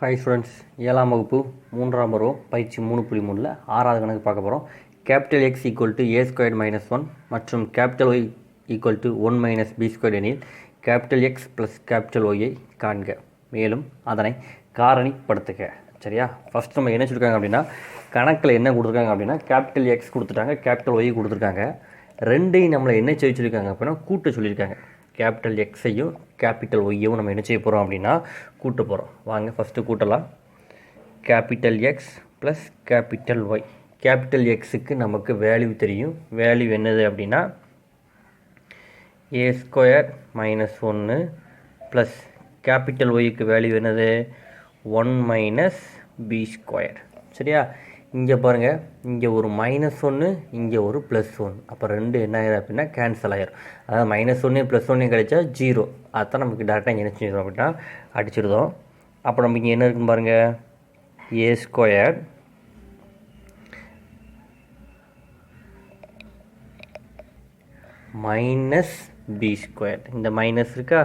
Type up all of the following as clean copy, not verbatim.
Hi students, 7ஆம் வகுப்பு 3ஆம் பருவம் பயிற்சி 3.3ல் 6வது கணக்கு பார்க்க போகிறோம். Capital X equal to A squared minus 1 மற்றும் capital Y equal to 1 minus B squared எனில் கேபிட்டல் எக்ஸ் ப்ளஸ் கேபிட்டல் ஒய்யை காண்க, மேலும் அதனை காரணிப்படுத்துக. சரியா? ஃபஸ்ட் நம்ம என்ன சொல்லியிருக்காங்க அப்படின்னா, கணக்கில் என்ன கொடுத்துருக்காங்க அப்படின்னா கேபிட்டல் எக்ஸ் கொடுத்துட்டாங்க, கேபிட்டல் ஒய் கொடுத்துருக்காங்க. ரெண்டையும் நம்மளை என்ன செய்ய சொல்லியிருக்காங்க அப்படின்னா கூட்ட சொல்லியிருக்காங்க. கேபிட்டல் எக்ஸையும் கேபிட்டல் ஒய்யையும் நம்ம என்ன செய்ய போகிறோம் அப்படின்னா கூட்ட போகிறோம். வாங்க ஃபஸ்ட்டு கூட்டலாம். Capital X plus capital Y. Capital எக்ஸுக்கு நமக்கு வேல்யூ தெரியும். வேல்யூ என்னது அப்படின்னா a square minus 1 plus capital ஒய்க்கு வேல்யூ என்னது 1 மைனஸ் பி ஸ்கொயர். சரியா? இங்கே பாருங்கள், இங்கே ஒரு -1, இங்கே ஒரு +1. அப்போ ரெண்டு என்ன ஆயிரும் அப்படின்னா கேன்சல் ஆயிரும். அதாவது -1 +1 கிடைச்சா 0. அதுதான் நமக்கு டேரெக்டாக இங்கே என்ன செஞ்சிடும் அப்படின்னா அடிச்சிருந்தோம். அப்போ நமக்கு இங்கே என்ன இருக்குன்னு பாருங்கள், ஏ ஸ்கொயர் மைனஸ் பி ஸ்கொயர். இந்த மைனஸ் இருக்கா,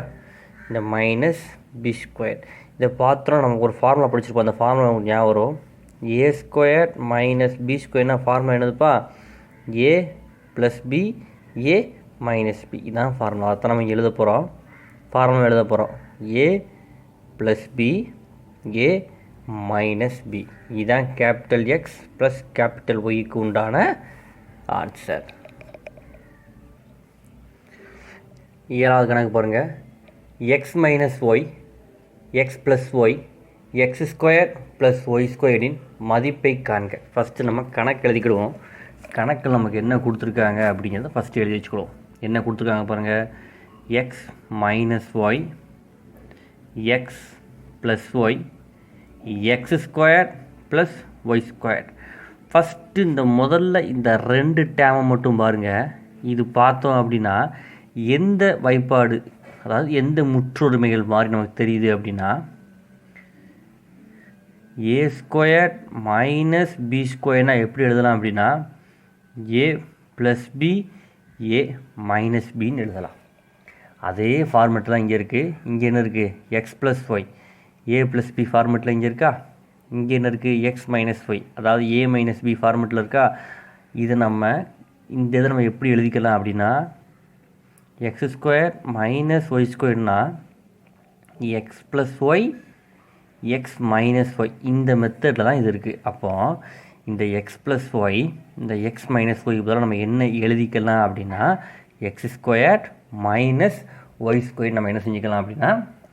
இந்த மைனஸ் பி ஸ்கொயர். இதை பார்த்தோன்னா நமக்கு ஒரு ஃபார்முலா படிச்சிருப்போம். அந்த ஃபார்முலா நமக்கு ஞாபகம் வரும். ஏ ஸ்கொயர் மைனஸ் பி ஸ்கொயர்னா ஃபார்முலா என்னதுப்பா, A plus B A minus B. இதான் ஃபார்முலா. அதை நம்ம எழுத போகிறோம். ஃபார்முலா எழுத போகிறோம். A plus B A minus B. இதுதான் கேபிட்டல் எக்ஸ் ப்ளஸ் கேபிட்டல் ஒய்க்கு உண்டான ஆன்சர். 7வது கணக்கு பாருங்கள். X minus Y X plus Y X square plus Y ஸ்கொயரின் மதிப்பை காண்க. ஃபஸ்ட்டு நம்ம கணக்கு எழுதிக்கிடுவோம். கணக்கில் நமக்கு என்ன கொடுத்துருக்காங்க அப்படிங்கிறத ஃபஸ்ட்டு எழுதி வச்சுக்கிடுவோம். என்ன கொடுத்துருக்காங்க பாருங்கள், X minus Y X plus Y X square plus Y square. First இந்த முதல்ல இந்த ரெண்டு டேமை மட்டும் பாருங்கள். இது பார்த்தோம் அப்படின்னா எந்த வைப்பாடு, அதாவது எந்த முற்றொருமைகள் மாதிரி நமக்கு தெரியுது அப்படின்னா, ஏ ஸ்கொயர் மைனஸ் பி ஸ்கொயர்னால் எப்படி எழுதலாம் அப்படின்னா ஏ ப்ளஸ் பி ஏ மைனஸ் பின்னு எழுதலாம். அதே ஃபார்மெட்டில் தான் இங்கே இருக்குது. இங்கே என்ன இருக்குது, X plus Y A plus B ஃபார்மெட்டில் இங்கே இருக்கா. இங்கே என்ன இருக்குது, எக்ஸ் மைனஸ் ஒய், அதாவது ஏ மைனஸ் பி ஃபார்மெட்டில் இருக்கா. இது நம்ம இந்த இதை நம்ம எப்படி எழுதிக்கலாம் அப்படின்னா, எக்ஸ் ஸ்கொயர் மைனஸ் ஒய் ஸ்கொயர்னால் x plus Y x minus y. இந்த மெத்தடில் தான் இது இருக்குது. அப்போது இந்த எக்ஸ் ப்ளஸ் ஒய் இந்த எக்ஸ் மைனஸ் ஒய் பதிலாக நம்ம என்ன எழுதிக்கலாம் அப்படின்னா X square minus Y square நம்ம என்ன செஞ்சுக்கலாம் அப்படின்னா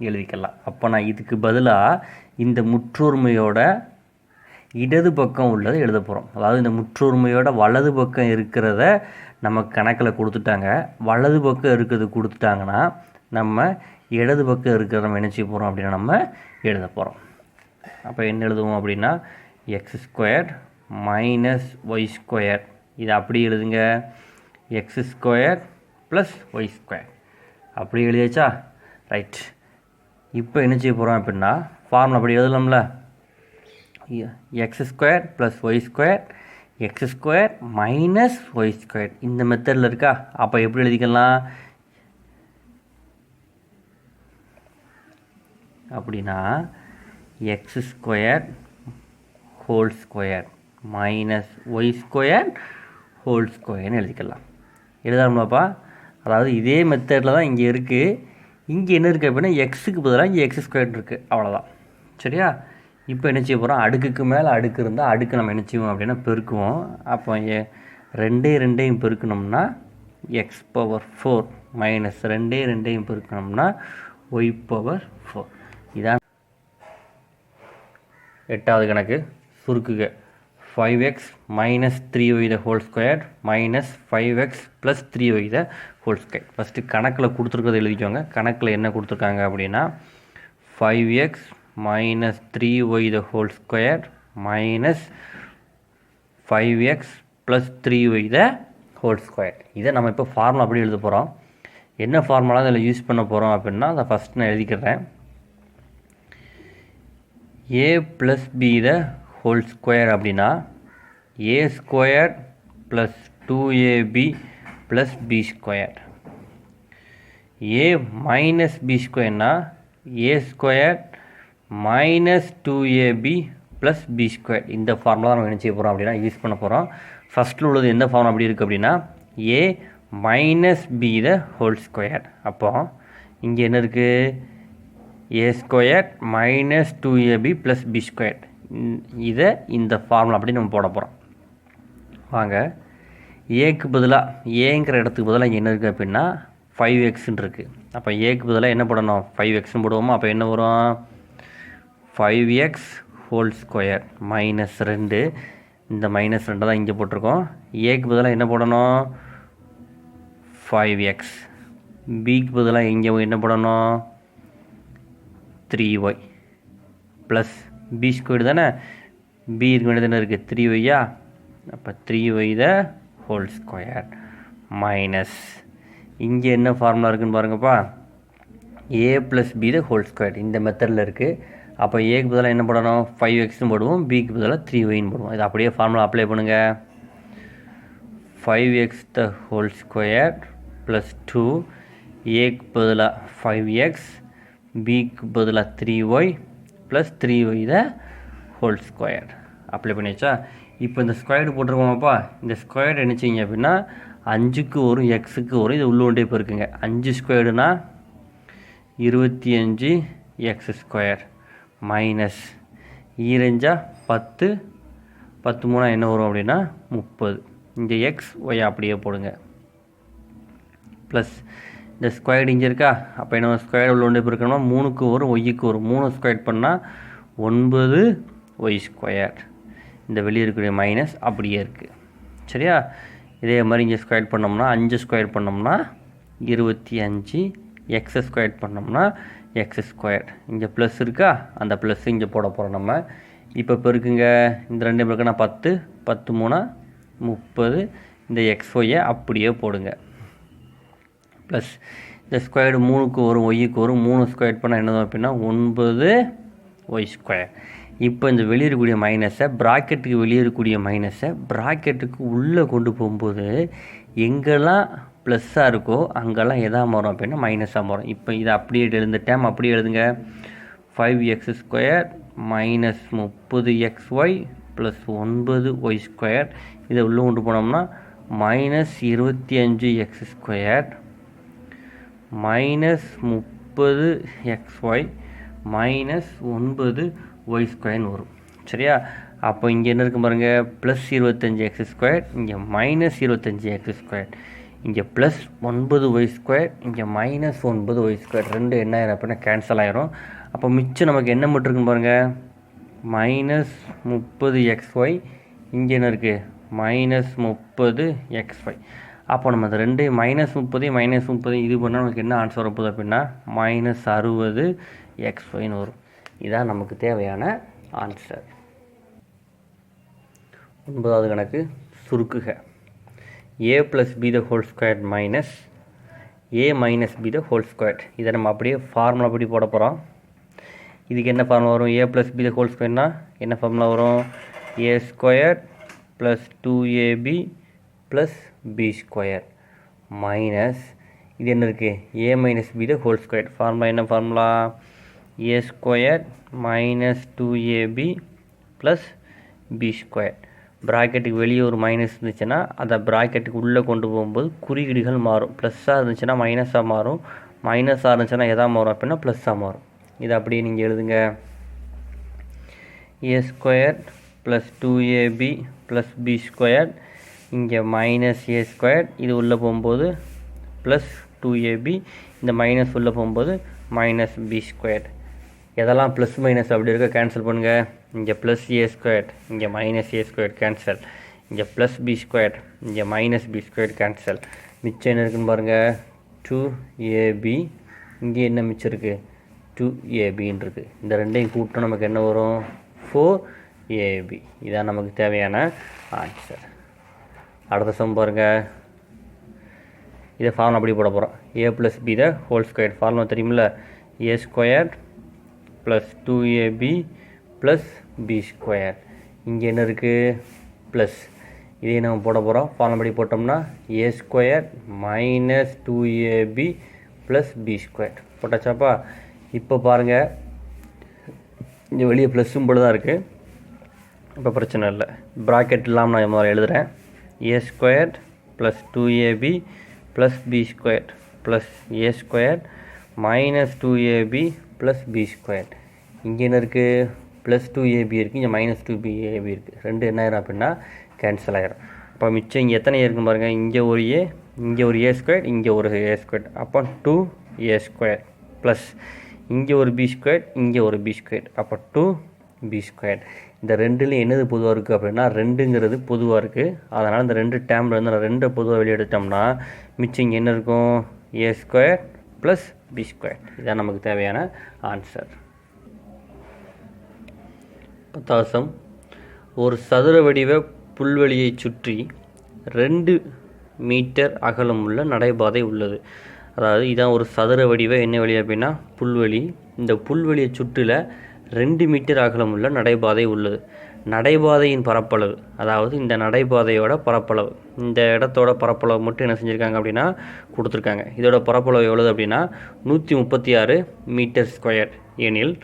எழுதிக்கலாம். அப்போ நான் இதுக்கு பதிலாக இந்த முற்றொருமையோட இடது பக்கம் உள்ளதை எழுத போகிறோம். அதாவது இந்த முற்றொருமையோட வலது பக்கம் இருக்கிறத நம்ம கணக்கில் கொடுத்துட்டாங்க. வலது பக்கம் இருக்கிறது கொடுத்துட்டாங்கன்னா நம்ம இடது பக்கம் இருக்கிறத நம்ம என்ன செய்ய போகிறோம் அப்படின்னா நம்ம எழுத போகிறோம். அப்போ என்ன எழுதுவோம் அப்படின்னா X square minus Y square. இதை அப்படி எழுதுங்க, X square plus Y square. அப்படி எழுதியாச்சா? ரைட். இப்போ என்ன செய்ய போகிறோம் அப்படின்னா ஃபார்முலா அப்படி எழுதலாம்ல, x square plus Y square x square minus Y square. இந்த மெத்தடில் இருக்கா. அப்போ எப்படி எழுதிக்கலாம் அப்படின்னா X square whole square minus Y square whole ஸ்கொயர்னு எழுதிக்கலாம். எழுதாமலாப்பா. அதாவது இதே மெத்தடில் தான் இங்கே இருக்குது. இங்கே என்ன இருக்குது அப்படின்னா எக்ஸுக்கு பதிலாக இங்கே எக்ஸ் ஸ்கொயர் இருக்குது. அவ்வளோதான். சரியா? இப்போ என்ன செய்ய போகிறோம், அடுக்குக்கு மேலே அடுக்கு இருந்தால் அடுக்கு நம்ம என்ன செய்வோம் அப்படின்னா பெருக்குவோம். அப்போ ரெண்டையும் பெருக்கணும்னா எக்ஸ் பவர் 4 மைனஸ் ரெண்டையும் பெருக்கணும்னா ஒய் பவர் 4. இதான் 8வது கணக்கு. சுருக்குக. 5x minus 3y the whole square minus 5x plus 3y the whole square. First கணக்கில் கொடுத்துருக்கிறத எழுதிக்கோங்க. கணக்கில் என்ன கொடுத்துருக்காங்க அப்படின்னா 5x minus 3y the whole square minus 5x plus 3y the whole square. இதை நம்ம இப்போ ஃபார்முலா அப்படி எழுத போகிறோம். என்ன ஃபார்முலா இதில் யூஸ் பண்ண போகிறோம் அப்படின்னா அதை ஃபஸ்ட் நான் எழுதிக்கிறேன். A plus B the whole square அப்படின்னா a square plus 2ab plus B square. A minus b ஸ்கொயர்னால் a square minus 2ab plus B square. இந்த ஃபார்முலா தான் நம்ம என்ன செய்ய போகிறோம் அப்படின்னா யூஸ் பண்ண போகிறோம். ஃபஸ்ட்டில் உள்ளது எந்த ஃபார்ம் அப்படி இருக்குது அப்படின்னா a minus B the whole square. அப்போ இங்கே என்ன இருக்குது, a square minus 2ab plus B square. இதை இந்த ஃபார்முலா அப்படி நம்ம போட போகிறோம். வாங்க, ஏக்கு பதிலாக ஏங்கிற இடத்துக்கு பதிலாக இங்கே என்ன இருக்குது அப்படின்னா 5xன்னு இருக்குது. அப்போ ஏக்கு பதிலாக என்ன போடணும், 5xன்னு போடுவோமா. அப்போ என்ன வரும், 5x ஹோல் ஸ்கொயர் மைனஸ் 2. இந்த மைனஸ் 2 தான் இங்கே போட்டிருக்கோம். ஏக்கு பதிலாக என்ன போடணும், 5x. பிக்கு பதிலாக இங்கே என்ன போடணும், 3y ப்ளஸ் பி ஸ்கொயர் தானே. பி இருக்க வேண்டியது என்ன இருக்குது, 3yயா. அப்போ 3y the whole square minus இங்கே என்ன ஃபார்முலா இருக்குதுன்னு பாருங்கப்பா, a plus B the whole square. இந்த மெத்தடில் இருக்குது. அப்போ ஏக்கு பதிலாக என்ன போடணும், 5xன்னு போடுவோம். பிக்கு பதிலாக 3yன்னு போடுவோம். இது அப்படியே ஃபார்முலா அப்ளை பண்ணுங்கள். 5x த ஹோல் ஸ்கொயர் ப்ளஸ் 2, ஏக்கு பதிலாக 5x, பிக்கு பதிலாக 3y plus 3y the whole square. Apply பண்ணியாச்சா. இப்போ இந்த ஸ்கொயர்டு போட்டிருக்கோமாப்பா. இந்த ஸ்கொயர்டு என்ன செய்யுங்க அப்படின்னா 5க்கு வரும், எக்ஸுக்கு வரும். இது உள்ள ஒன்றே இப்போ இருக்குங்க. 5 ஸ்கொயர்டுனா 25 எக்ஸ் ஸ்கொயர் மைனஸ் 2 10, 10 3 என்ன வரும் அப்படின்னா 30. இங்கே எக்ஸ் ஒய் அப்படியே போடுங்க. ப்ளஸ் இந்த ஸ்கொயர்டு இங்கே இருக்கா. அப்போ என்ன ஸ்கொயர்டு உள்ள ஒன்றே இப்போ இருக்கணும்னா 3க்கு வரும், ஒய்க்கு வரும். 3 ஸ்கொயர் பண்ணால் 9 ஒய் ஸ்கொயர். இந்த வெளியே இருக்கக்கூடிய மைனஸ் அப்படியே இருக்குது. சரியா. இதே மாதிரி இங்கே ஸ்கொயர் பண்ணோம்னா 5 ஸ்கொயர் பண்ணோம்னா 25, எக்ஸ் ஸ்கொயர் பண்ணோம்னா எக்ஸ் ஸ்கொயர். இங்கே ப்ளஸ் இருக்கா, அந்த ப்ளஸ் இங்கே போட போகிறோம் நம்ம. இப்போ பெருக்குங்க, இந்த 2 பெருக்குன்னா 10, 10 3 30. இந்த எக்ஸ் ஒய்யை அப்படியே போடுங்க. ப்ளஸ் இந்த ஸ்கொயர்டு 3க்கு வரும், ஒய்க்கு வரும். 3 ஸ்கொயர் பண்ணால் என்னது அப்படின்னா 9 ஒய் ஸ்கொயர். இப்போ இந்த வெளியே இருக்கக்கூடிய மைனஸை, ப்ராக்கெட்டுக்கு வெளியே இருக்கக்கூடிய மைனஸை ப்ராக்கெட்டுக்கு உள்ளே கொண்டு போகும்போது எங்கெல்லாம் ப்ளஸ்ஸாக இருக்கோ அங்கெல்லாம் எதாக மாறும் அப்படின்னா மைனஸாக மாறும். இப்போ இதை அப்படியே எழுந்த டேம் அப்படியே எழுதுங்க. 5x square minus 30xy plus 9y square. இதை உள்ளே கொண்டு போனோம்னா minus 25x square minus 30xy minus 9y ஸ்கொயர்னு வரும். சரியா. அப்போ இங்கே என்ன இருக்கும் பாருங்கள், ப்ளஸ் 25x ஸ்கொயர், இங்கே மைனஸ் 25x ஸ்கொயர், இங்கே ப்ளஸ் 9y ஸ்கொயர், இங்கே மைனஸ் 9y ஸ்கொயர். ரெண்டு என்ன ஆயிரும் அப்படின்னா கேன்சல் ஆயிரும். அப்போ மிச்சம் நமக்கு என்ன மட்டும் இருக்குன்னு பாருங்கள், மைனஸ் 30xy, இங்கே என்ன இருக்குது மைனஸ் 30xy. அப்போ நம்ம அந்த ரெண்டு மைனஸ் 30 இது பண்ணால் நமக்கு என்ன ஆன்சர் வரப்போகுது அப்படின்னா மைனஸ் 60xyன்னு வரும். இதான் நமக்கு தேவையான ஆன்சர். 9வது கணக்கு சுருக்குக. a plus B the whole square minus a minus B the whole square. இதை நம்ம அப்படியே ஃபார்முலா படி போட போகிறோம். இதுக்கு என்ன ஃபார்முலா வரும், a plus B the whole ஸ்கொயர்னா என்ன ஃபார்முலா வரும், a square plus 2ab plus B square minus இது என்ன இருக்குது a minus B the whole square. Formula என்ன formula, a square minus 2ab plus B square. ப்ராக்கெட்டுக்கு வெளியே ஒரு மைனஸ் இருந்துச்சுன்னா அதை ப்ராக்கெட்டுக்கு உள்ளே கொண்டு போகும்போது குறியீடுகள் மாறும். ப்ளஸ்ஸாக இருந்துச்சுன்னா மைனஸாக மாறும், மைனஸாக இருந்துச்சுன்னா எதாக மாறும் அப்படின்னா ப்ளஸ்ஸாக மாறும். இது அப்படியே நீங்கள் எழுதுங்க. a square plus 2ab plus B square, இங்கே மைனஸ் a ஸ்கொயர், இது உள்ளே போகும்போது ப்ளஸ் 2ab, இந்த மைனஸ் உள்ளே போகும்போது மைனஸ் பி ஸ்கொயர். எதெல்லாம் ப்ளஸ் மைனஸ் அப்படி இருக்க கேன்சல் பண்ணுங்கள். இங்கே ப்ளஸ் a ஸ்கொயர், இங்கே மைனஸ் a ஸ்கொயர் கேன்சல், இங்கே ப்ளஸ் பி ஸ்கொயர், இங்கே மைனஸ் பி ஸ்கொயர் கேன்சல். மிச்சம் என்ன இருக்குன்னு பாருங்கள் 2ab, இங்கே என்ன மிச்சம் இருக்குது 2abன்னு இருக்குது. இந்த ரெண்டையும் கூட்டம் நமக்கு என்ன வரும் 4ab. இதான் நமக்கு தேவையான ஆன்சர். அடுத்த சம் பாருங்கள். இதை ஃபார்முலா அப்படி போட போகிறோம். a plus B the whole square formula தெரியுமில்ல, a square plus 2ab plus B square. இங்கே என்ன இருக்குது ப்ளஸ், இதே நம்ம போட போகிறோம். ஃபார்முலா அப்படி போட்டோம்னா a square minus 2ab plus B square போட்டாச்சாப்பா. இப்போ பாருங்கள் இங்கே வெளியே ப்ளஸ் சிம்பிள் தான் இருக்குது. இப்போ பிரச்சனை இல்லை. ப்ராக்கெட் இல்லாமல் நான் முதல்ல எழுதுகிறேன். A square plus 2ab plus B square plus a square minus 2ab plus B square. இங்கே என்ன இருக்குது? ப்ளஸ் 2ab இருக்குது, இங்கே மைனஸ் 2ab இருக்குது. ரெண்டு என்ன ஆயிரும் அப்படின்னா கேன்சல் ஆயிரும். அப்போ மிச்சம் இங்கே எத்தனை இருக்குன்னு பாருங்கள். இங்கே ஒரு ஏ, இங்கே ஒரு ஏ ஸ்கொயர், இங்கே ஒரு ஏ ஸ்கொயர். அப்போ 2a ஸ்கொயர் ப்ளஸ் இங்கே ஒரு பி ஸ்கொயர், இங்கே ஒரு பி ஸ்கொயர். அப்போ 2b ஸ்கொயர். இந்த ரெண்டுலேயும் என்னது பொதுவாக இருக்குது அப்படின்னா ரெண்டுங்கிறது பொதுவாக இருக்குது. அதனால் இந்த ரெண்டு டேர்மில் வந்து நான் ரெண்டை பொதுவாக வெளியே எடுத்தோம்னா மிச்சம் இங்கே என்ன இருக்கும்? ஏ ஸ்கொயர் ப்ளஸ் பி ஸ்கொயர். இதுதான் நமக்கு தேவையான ஆன்சர். 10வது ஒரு சதுர வடிவ புல்வெளியை சுற்றி 2 மீட்டர் அகலமுள்ள நடைபாதை உள்ளது. அதாவது இதான் ஒரு சதுர வடிவ என்ன வழி அப்படின்னா புல்வெளி. இந்த புல்வெளியை சுற்றில 2 மீட்டர் அகலமுள்ள நடைபாதை உள்ளது. நடைபாதையின் பரப்பளவு, அதாவது இந்த நடைபாதையோட பரப்பளவு, இந்த இடத்தோட பரப்பளவு மட்டும் என்ன செஞ்சுருக்காங்க அப்படின்னா கொடுத்துருக்காங்க. இதோட பரப்பளவு எவ்வளவு அப்படின்னா 136 மீட்டர் ஸ்கொயர் எனில்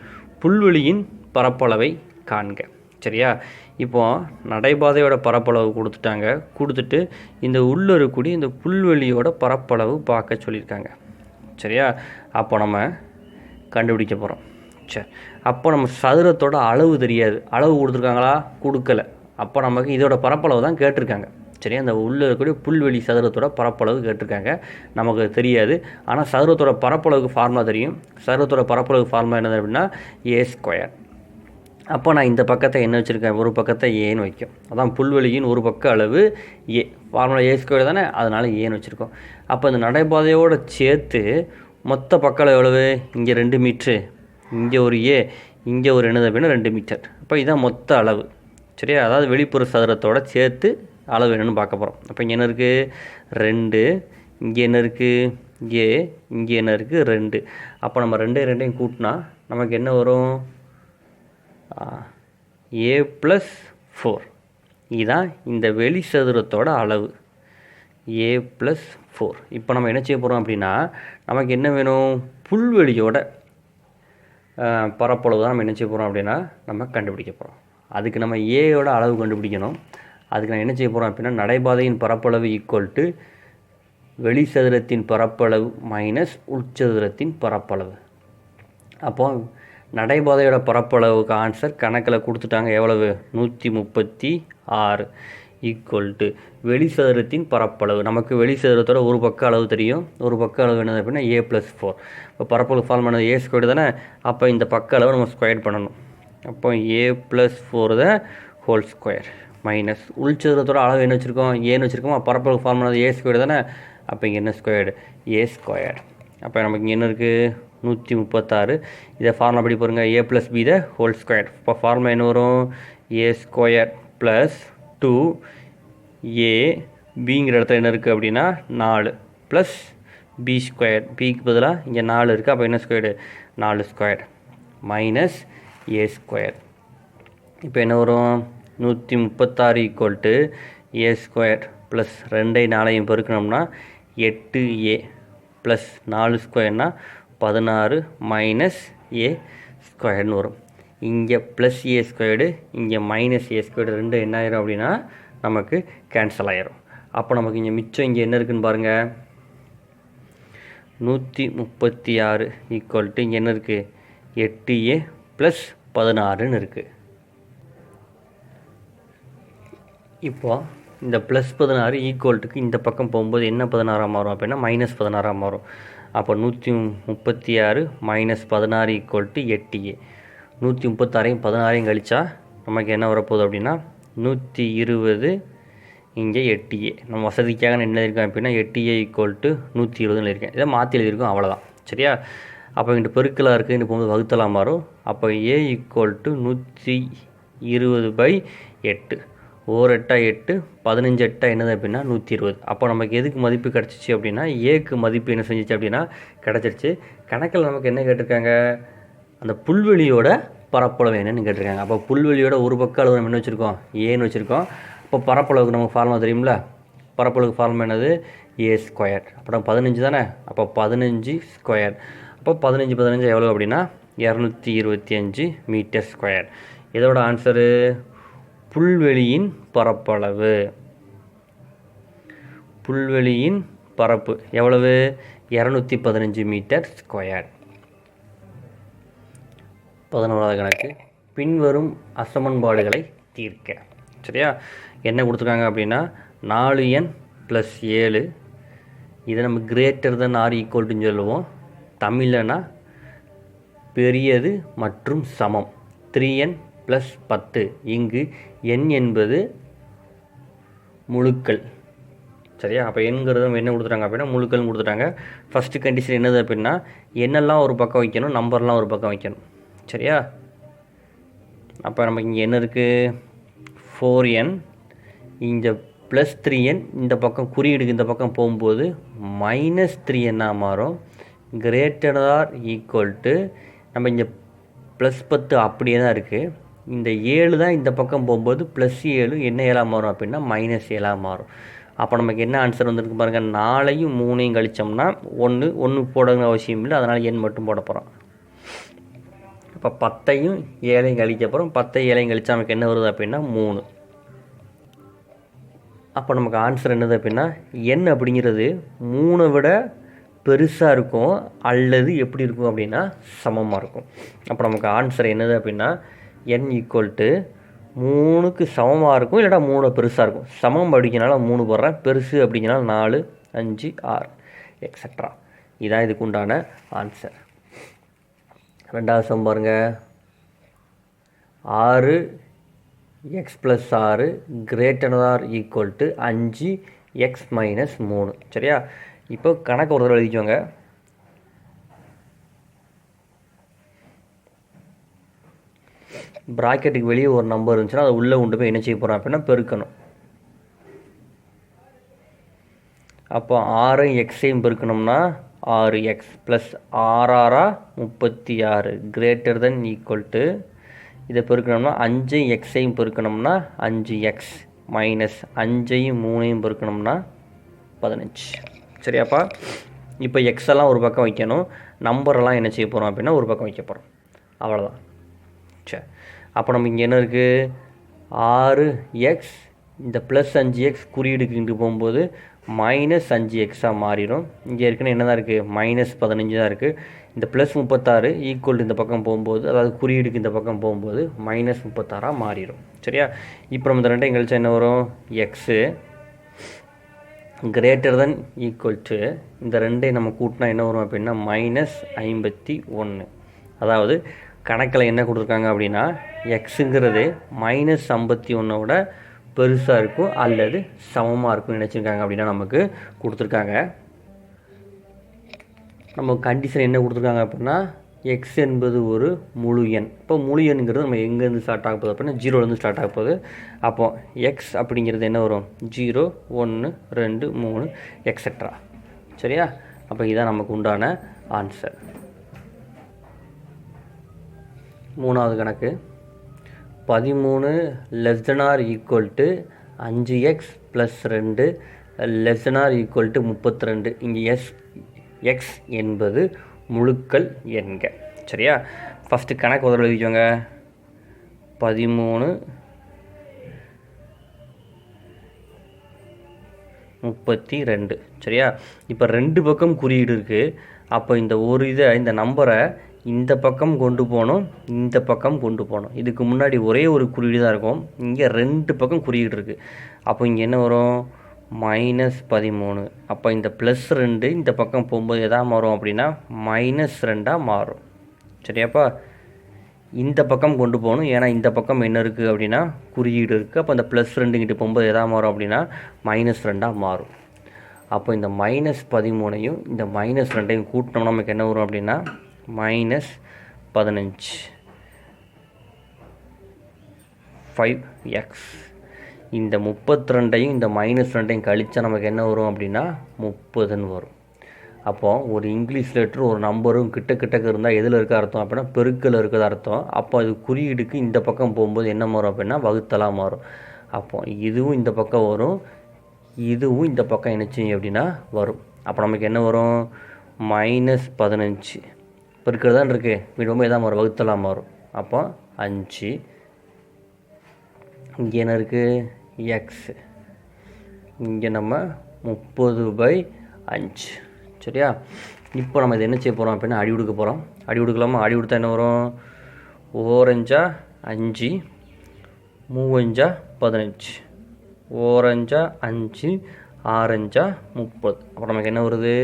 புல்வெளியின் பரப்பளவை காண்க. சரியா? இப்போ நடைபாதையோட பரப்பளவு கொடுத்துட்டு இந்த உள்ளே இருக்கக்கூடிய இந்த புல்வெளியோட பரப்பளவு பார்க்க சொல்லியிருக்காங்க. சரியா? அப்போ நம்ம கண்டுபிடிக்க போகிறோம். சரி, அப்போ நம்ம சதுரத்தோட அளவு தெரியாது. அளவு கொடுத்துருக்காங்களா? கொடுக்கல. அப்போ நமக்கு இதோட பரப்பளவு தான் கேட்டிருக்காங்க. சரியா? அந்த உள்ளே இருக்கக்கூடிய புல்வெளி சதுரத்தோட பரப்பளவு கேட்டிருக்காங்க. நமக்கு தெரியாது. ஆனால் சதுரத்தோட பரப்பளவுக்கு ஃபார்முலா தெரியும். சதுரத்தோட பரப்பளவுக்கு ஃபார்முலா என்னது அப்படின்னா ஏ ஸ்கொயர். அப்போ நான் இந்த பக்கத்தை என்ன வச்சுருக்கேன்? ஒரு பக்கத்தை ஏன்னு வைக்கும். அதான் புல்வெளியின் ஒரு பக்க அளவு ஏ. ஃபார்முலா ஏ ஸ்கொயர் தானே, அதனால் ஏன்னு வச்சுருக்கோம். அப்போ இந்த நடைபாதையோடு சேர்த்து மொத்த பக்க அளவு எவ்வளவு? இங்கே 2 மீட்ரு, இங்கே ஒரு ஏ, இங்கே ஒரு என்னது அப்படின்னா 2 மீட்டர். அப்போ இதுதான் மொத்த அளவு. சரியா? அதாவது வெளிப்புற சதுரத்தோடு சேர்த்து அளவு என்னென்னு பார்க்க போகிறோம். அப்போ இங்கே என்ன இருக்குது? 2. இங்கே என்ன இருக்குது? ஏ. இங்கே என்ன இருக்குது? 2. அப்போ நம்ம 2 கூட்டினா நமக்கு என்ன வரும்? a + 4. இதுதான் இந்த வெளி சதுரத்தோட அளவு a + 4. இப்போ நம்ம என்ன செய்ய போகிறோம் அப்படின்னா நமக்கு என்ன வேணும்? புல்வெளியோட பரப்பளவு தான் நம்ம என்ன செய்ய போகிறோம் அப்படின்னா நம்ம கண்டுபிடிக்க போகிறோம். அதுக்கு நம்ம ஏயோட அளவு கண்டுபிடிக்கணும். அதுக்கு நான் என்ன செய்ய போகிறோம் அப்படின்னா நடைபாதையின் பரப்பளவு ஈக்குவல் வெளி சதுரத்தின் பரப்பளவு மைனஸ் உட்சதுரத்தின் பரப்பளவு. அப்போ நடைபாதையோட பரப்பளவுக்கு ஆன்சர் கணக்கில் கொடுத்துட்டாங்க. எவ்வளவு? 136 ஈக்குவல் வெளி சதுரத்தின் பரப்பளவு. நமக்கு வெளி சதுரத்தோட ஒரு பக்க அளவு தெரியும். ஒரு பக்க அளவு என்னது அப்படின்னா a + 4. இப்போ பரப்பளவு ஃபார்ம் பண்ணது ஏ ஸ்கொயர் தானே. அப்போ இந்த பக்க அளவு நம்ம ஸ்கொயர் பண்ணணும். அப்போ a + 4 தான் ஹோல் ஸ்கொயர் மைனஸ் உள்சதுரத்தோட அளவு என்ன வச்சுருக்கோம்? ஏன்னு வச்சுருக்கோம். பரப்பளவு ஃபார்ம் பண்ணது ஏ ஸ்கொயர் தானே. அப்போ இங்கே என்ன ஸ்கொயர்டு? ஏ ஸ்கொயர். அப்போ நமக்கு இங்கே என்ன இருக்குது? 136. இதை ஃபார்முலா படி பாருங்கள். a + b the whole square. இப்போ ஃபார்முலா என்ன வரும்? a ஸ்கொயர் ப்ளஸ் 2a பிங்கிற இடத்துல என்ன இருக்குது அப்படின்னா 4 ப்ளஸ் பி ஸ்கொயர். பிக்கு பதிலாக இங்கே 4 இருக்குது. அப்போ என்ன squared? 4 square minus a square. இப்போ என்ன வரும்? 136 ஈக்குவல் a ஸ்கொயர் ப்ளஸ் 2 4 பெருக்கணும்னா 8a ப்ளஸ் 4 ஸ்கொயர்னால் 16 மைனஸ் ஏ ஸ்கொயர்னு வரும். இங்கே ப்ளஸ் ஏ ஸ்கொயர்டு, இங்கே மைனஸ் ஏ ஸ்கொயர்டு ரெண்டு என்ன ஆயிரும் அப்படின்னா நமக்கு கேன்சல் ஆயிரும். அப்போ நமக்கு இங்கே மிச்சம் இங்கே என்ன இருக்குதுன்னு பாருங்கள். 136 ஈக்குவல் இங்கே என்ன இருக்குது? 8a ப்ளஸ் 16ன்னு இருக்குது. இப்போ இந்த ப்ளஸ் 16 ஈக்குவல்ட்டுக்கு இந்த பக்கம் போகும்போது என்ன 16 மாறும் அப்படின்னா மைனஸ் 16 மாறும். அப்போ 136 மைனஸ் 16 ஈக்குவல் 8a. 136 16 கழிச்சா நமக்கு என்ன வரப்போகுது அப்படின்னா 120. இங்கே 8a. நம்ம வசதிக்காக நான் என்ன இருக்கேன் அப்படின்னா 8a ஈக்குவல் 120 இருக்கேன். இதை மாற்றி எழுதியிருக்கோம், அவ்வளோதான். சரியா? அப்போ இங்கிட்ட பெருக்கலாக இருக்குது, இங்கே போகும்போது வகுத்தலாம் மாறும். அப்போ a ஈக்குவல் 120/8. 1 8 8 15 8 என்னது அப்படின்னா 120. அப்போ நமக்கு எதுக்கு மதிப்பு கிடச்சிச்சு அப்படின்னா ஏக்கு மதிப்பு என்ன செஞ்சிச்சு அப்படின்னா கிடச்சிருச்சு. கணக்கில் நமக்கு என்ன கேட்டிருக்காங்க? அந்த புல்வெளியோட பரப்பளவு என்னன்னு கேட்டிருக்காங்க. அப்போ புல்வெளியோட ஒரு பக்க அளவு நம்ம என்ன வச்சுருக்கோம்? ஏன்னு வச்சுருக்கோம். அப்போ பரப்பளவுக்கு நமக்கு ஃபார்முலா தெரியுமில்ல. பரப்பளவுக்கு ஃபார்முலா என்னது? ஏ ஸ்கொயர். அப்புறம் 15 தானே. அப்போ 15 ஸ்கொயர். அப்போ 15 15 எவ்வளோ அப்படின்னா 225 மீட்டர் ஸ்கொயர். இதோட ஆன்சரு புல்வெளியின் பரப்பளவு. புல்வெளியின் பரப்பு எவ்வளவு? 215 மீட்டர் ஸ்கொயர். 11வது கணக்கு, பின்வரும் அசமன்பாடுகளை தீர்க்க. சரியா? என்ன கொடுத்துருக்காங்க அப்படின்னா 4n + 7, இதை நம்ம கிரேட்டர் தென் ஆர் ஈக்குவல்ட்டுன்னு சொல்லுவோம். தமிழ்னா பெரியது மற்றும் சமம். 3n + 10, இங்கு n என்பது முழுக்கள். சரியா? அப்போ எண்கிறது நம்ம என்ன கொடுத்துட்டாங்க அப்படின்னா முழுக்கள்னு கொடுத்துட்டாங்க. ஃபஸ்ட்டு கண்டிஷன் என்னது அப்படின்னா எண்ணெல்லாம் ஒரு பக்கம் வைக்கணும், நம்பர்லாம் ஒரு பக்கம் வைக்கணும். சரியா? அப்போ நமக்கு இங்கே என்ன இருக்குது? 4n, இங்கே +3n, இந்த பக்கம் குறியீடுக்கு இந்த பக்கம் போகும்போது -3n மாறும். கிரேட்டர் ஆர் ஈக்குவல் டு, நம்ம இங்கே +10 அப்படியே தான் இருக்குது. இந்த 7 தான் இந்த பக்கம் போகும்போது +7 என்ன 7 மாறும் அப்படின்னா -7 மாறும். அப்போ நமக்கு என்ன ஆன்சர் வந்துருக்கு பாருங்கள். 4ஐயும் 3ஐயும் கழித்தோம்னா 1 போடணுங்கிற அவசியம் இல்லை, அதனால் எண் மட்டும் போட போகிறோம். இப்போ 10ஐயும் 7ஐயும் கழிக்க போகிறோம். 10ஐ 7ஐயும் கழிச்சா நமக்கு என்ன வருது அப்படின்னா 3. அப்போ நமக்கு ஆன்சர் என்னது அப்படின்னா n அப்படிங்கிறது 3 விட பெருசாக இருக்கும் அல்லது எப்படி இருக்கும் அப்படின்னா சமமாக இருக்கும். அப்போ நமக்கு ஆன்சர் என்னது அப்படின்னா n = 3க்கு சமமாக இருக்கும், இல்லைனா 3 பெருசாக இருக்கும். சமம் அப்படிங்கிறனால 3 போடுறேன், பெருசு அப்படிங்கிறனால 4, 5, 6 எக்ஸட்ரா. இதான் இதுக்கு உண்டான ஆன்சர். 2வது சம் பாருங்கள். 6x + 6 greater than equal to 5x - 3. சரியா? இப்போ கணக்கு ஒரு தடவை எழுதிக்கோங்க. ப்ராக்கெட்டுக்கு வெளியே ஒரு நம்பர் இருந்துச்சுன்னா அதை உள்ளே கொண்டு போய் என்ன செய்ய போகிறோம் அப்படின்னா பெருக்கணும். அப்போ 6ஐயும் எக்ஸையும் பெருக்கணும்னா 6x + 6 36 greater than equal to, இதை பெருக்கணும்னா 5ஐயும் எக்ஸையும் பெருக்கணும்னா 5x -5ஐயும் 3ஐயும் பெருக்கணும்னா 15. சரியாப்பா? இப்போ எக்ஸெல்லாம் ஒரு பக்கம் வைக்கணும், நம்பரெல்லாம் என்ன செய்ய போகிறோம் அப்படின்னா ஒரு பக்கம் வைக்க போகிறோம். அவ்வளோதான். சரி, அப்போ நம்ம இங்கே என்ன இருக்குது? 6x, இந்த +5x குறியீடுக்கு போகும்போது -5x மாறிடும். இங்கே ஏற்கனவே என்ன தான் இருக்குது? -15 தான் இருக்குது. இந்த +36 ஈக்குவல் இந்த பக்கம் போகும்போது, அதாவது குறியீடுக்கு இந்த பக்கம் போகும்போது -36 மாறிடும். சரியா? இப்போ நம்ம இந்த ரெண்டையும் கழிச்சா என்ன வரும்? X greater than equal to, இந்த ரெண்டையும் நம்ம கூட்டினா என்ன வரும் அப்படின்னா -51. அதாவது கணக்கில் என்ன கொடுத்துருக்காங்க அப்படின்னா எக்ஸுங்கிறது -51 விட பெருசாக இருக்கும் அல்லது சமமாக இருக்கும்னு நினச்சிருக்காங்க அப்படின்னா நமக்கு கொடுத்துருக்காங்க. நம்ம கண்டிஷன் என்ன கொடுத்துருக்காங்க அப்படின்னா எக்ஸ் என்பது ஒரு முழு எண். இப்போ முழு எண்ணுங்கிறது நம்ம எங்கேருந்து ஸ்டார்ட் ஆக போகுது அப்படின்னா 0லேருந்து ஸ்டார்ட் ஆக போகுது. அப்போது எக்ஸ் அப்படிங்கிறது என்ன வரும்? 0, 1, 2, 3 எக்ஸட்ரா. சரியா? அப்போ இதுதான் நமக்கு உண்டான ஆன்சர். 3வது கணக்கு, 13 ≤ 5x + 2 ≤ 32. இங்கே எக்ஸ் என்பது முழுக்கள் எண்க. சரியா? ஃபஸ்ட்டு கணக்கு ஒரு எழுதிக்கோங்க. 13 32. சரியா? இப்போ 2 பக்கம் குறியீடு இருக்குது. அப்போ இந்த ஒரு இந்த நம்பரை இந்த பக்கம் கொண்டு போகணும், இந்த பக்கம் கொண்டு போகணும். இதுக்கு முன்னாடி ஒரே ஒரு குறியீடு தான் இருக்கும், இங்கே 2 பக்கம் குறியீடு இருக்குது. அப்போ இங்கே என்ன வரும்? -13. அப்போ இந்த +2 இந்த பக்கம் போகும்போது எதா மாறும் அப்படின்னா -2 மாறும். சரியாப்பா? இந்த பக்கம் கொண்டு போகணும், ஏன்னா இந்த பக்கம் என்ன இருக்குது அப்படின்னா குறியீடு இருக்குது. அப்போ இந்த +2 கிட்ட போகும்போது எதா மாறும் அப்படின்னா -2 மாறும். அப்போ இந்த -13ஐயும் இந்த -2ஐயும் கூட்டினோம்னா நமக்கு என்ன வரும் அப்படின்னா -15 5x. இந்த 32ஐயும் இந்த -2ஐயும் கழிச்சா நமக்கு என்ன வரும் அப்படின்னா 30ன்னு வரும். அப்போது ஒரு இங்கிலீஷ் லெட்ரு ஒரு நம்பரும் கிட்ட இருந்தால் எதில் இருக்க அர்த்தம் அப்படின்னா பெருக்கல் இருக்கிறது அர்த்தம். அப்போ அது குறியீடுக்கு இந்த பக்கம் போகும்போது என்ன மாறும் அப்படின்னா வகுத்தலாக மாறும். அப்போ இதுவும் இந்த பக்கம் வரும், இதுவும் இந்த பக்கம் என்ன செய்யும் அப்படின்னா வரும். அப்போ நமக்கு என்ன வரும்? -15 பெருக்கிறது தான் இருக்குது, மீண்டும் எதாவது மாறும், வகுத்தலாம் மாறும். அப்போ 5. இங்கே என்ன இருக்குது, எக்ஸ். இங்கே நம்ம 30/5. சரியா? இப்போ நம்ம இதை என்ன செய்ய போகிறோம் அப்படின்னா அடி கொடுக்க போகிறோம். அடி கொடுக்கலாமா? அடி கொடுத்தா என்ன வரும், 4 5, 3 15, 4 5, 6 30. அப்புறம் நமக்கு என்ன வருது,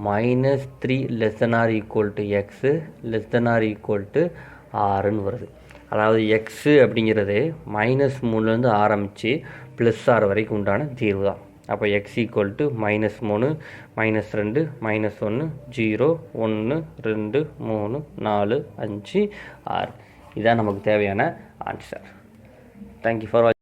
-3 ≤ x < வருது. அதாவது எக்ஸு அப்படிங்கிறது -3லேருந்து ஆரம்பித்து +6 வரைக்கும் உண்டான தீர்வு தான். அப்போ x = -3 -2 -1 0 1 2 3 4 5 6. இதுதான் நமக்கு தேவையான ஆன்சர். தேங்க்யூ ஃபார் வாட்சிங்.